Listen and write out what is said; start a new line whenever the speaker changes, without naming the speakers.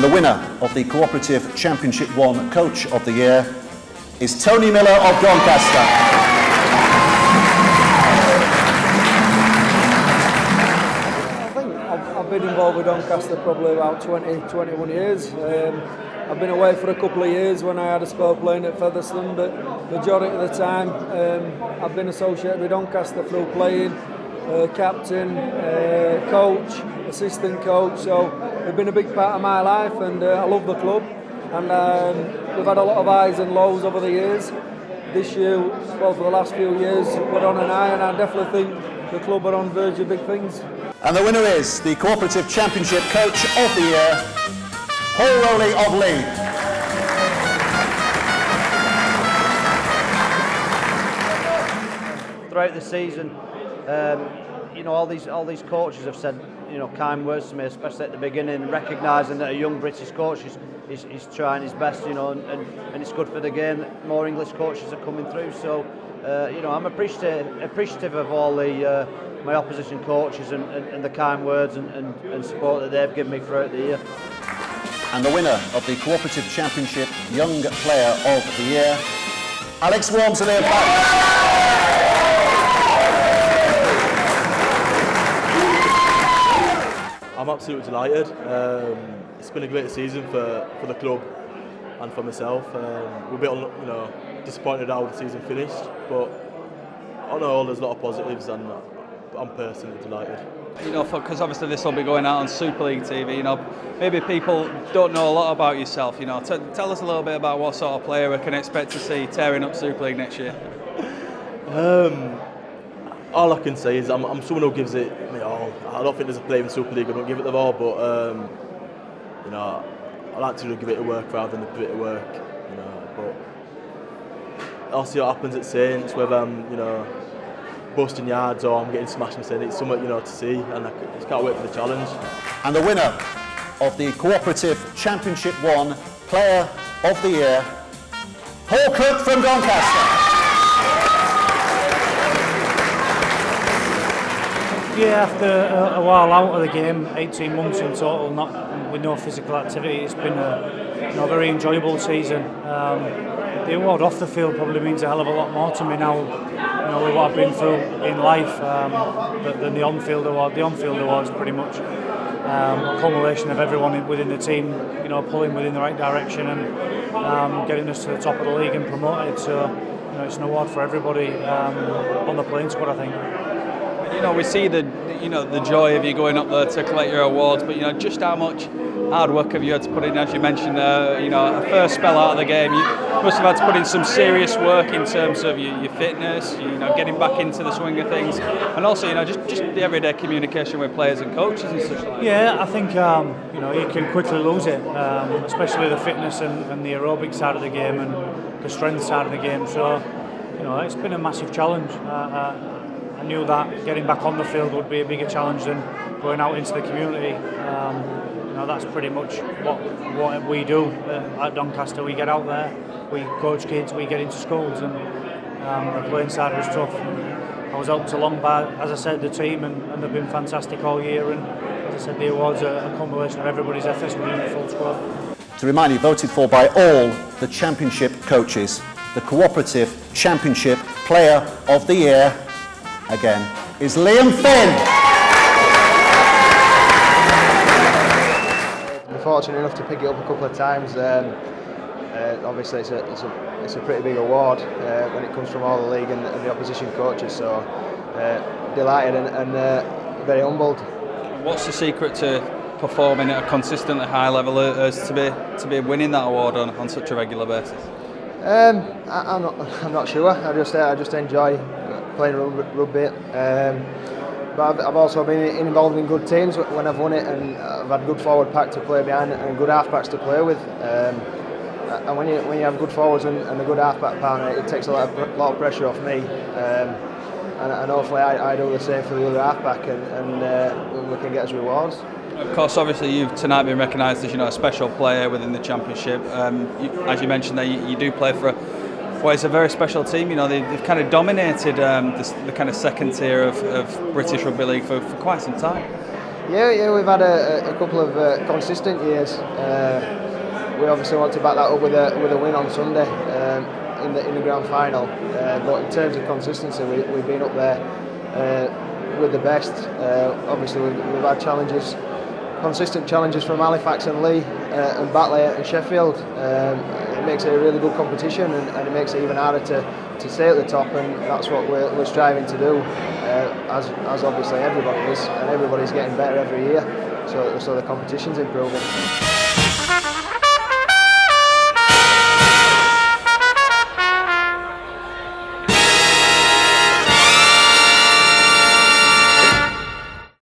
And the winner of the Cooperative Championship 1 Coach of the Year is Tony Miller of Doncaster.
I've been involved with Doncaster probably about 21 years. I've been away for a couple of years when I had a spell playing at Featherstone, but majority of the time I've been associated with Doncaster through playing, captain, coach, assistant coach, so it's been a big part of my life, and I love the club, and we've had a lot of highs and lows over the years. This year, well, for the last few years, we're on an high, and I definitely think the club are on verge of big things.
And the winner is the Cooperative Championship Coach of the Year, Rowley of Liam.
Throughout the season, all these coaches have said, kind words to me, especially at the beginning, recognising that a young British coach is trying his best, and it's good for the game that more English coaches are coming through. So, I'm appreciative of all the my opposition coaches and the kind words and support that they've given me throughout the year.
And the winner of the Cooperative Championship Young Player of the Year, Alex Walmsley of
I'm absolutely delighted. It's been a great season for the club and for myself. We're a bit disappointed how the season finished, but on the whole there's a lot of positives, and I'm personally delighted.
Because obviously this will be going out on Super League TV. Maybe people don't know a lot about yourself. Tell us a little bit about what sort of player we can expect to see tearing up Super League next year.
All I can say is I'm someone who gives it all. I don't think there's a player in Super League who don't give it the all, but I like to give it a work rather than a bit of work. But I'll see what happens at Saints, whether I'm busting yards or I'm getting smashed and saying it's something to see, and I just can't wait for the challenge.
And the winner of the Cooperative Championship 1 Player of the Year, Cooke from Doncaster.
Yeah, after a while out of the game, 18 months in total, with no physical activity, it's been a very enjoyable season. The award off the field probably means a hell of a lot more to me now, with what I've been through in life, than the on-field award. The on-field award is pretty much a culmination of everyone within the team, pulling within the right direction and getting us to the top of the league and promoted. So, it's an award for everybody on the playing squad, I think.
We see the joy of you going up there to collect your awards, but just how much hard work have you had to put in? As you mentioned, a first spell out of the game, you must have had to put in some serious work in terms of your fitness, getting back into the swing of things, and also just the everyday communication with players and coaches and such like that.
Yeah, I think you can quickly lose it, especially the fitness and the aerobic side of the game and the strength side of the game. So it's been a massive challenge. I knew that getting back on the field would be a bigger challenge than going out into the community. That's pretty much what we do at Doncaster. We get out there, we coach kids, we get into schools, and the playing side was tough. I was helped along by, as I said, the team, and they've been fantastic all year. And as I said, the awards are a combination of everybody's efforts within the full squad.
To remind you, voted for by all the Championship coaches, the Cooperative Championship Player of the Year, again, is Liam Finn.
I'm fortunate enough to pick it up a couple of times. Obviously, it's a pretty big award when it comes from all the league and the opposition coaches. So delighted and very humbled.
What's the secret to performing at a consistently high level as to be winning that award on such a regular basis?
I'm not sure. I just enjoy playing rugby. But I've also been involved in good teams when I've won it, and I've had good forward pack to play behind and good half backs to play with. And when you have good forwards and a good half back partner, it takes a lot of pressure off me. And hopefully I do the same for the other half back, and we can get us rewards.
Of course, obviously you've tonight been recognised as a special player within the championship. As you mentioned there, you do play for it's a very special team. They've kind of dominated the kind of second tier of British Rugby League for quite some time.
Yeah, we've had a couple of consistent years. We obviously want to back that up with a win on Sunday in the grand final. But in terms of consistency, we've been up there with the best. Obviously, we've had challenges, consistent challenges from Halifax and Leigh and Batley and Sheffield. It makes it a really good competition, and it makes it even harder to stay at the top, and that's what we're striving to do. As obviously everybody is, and everybody's getting better every year. So the competition's improving.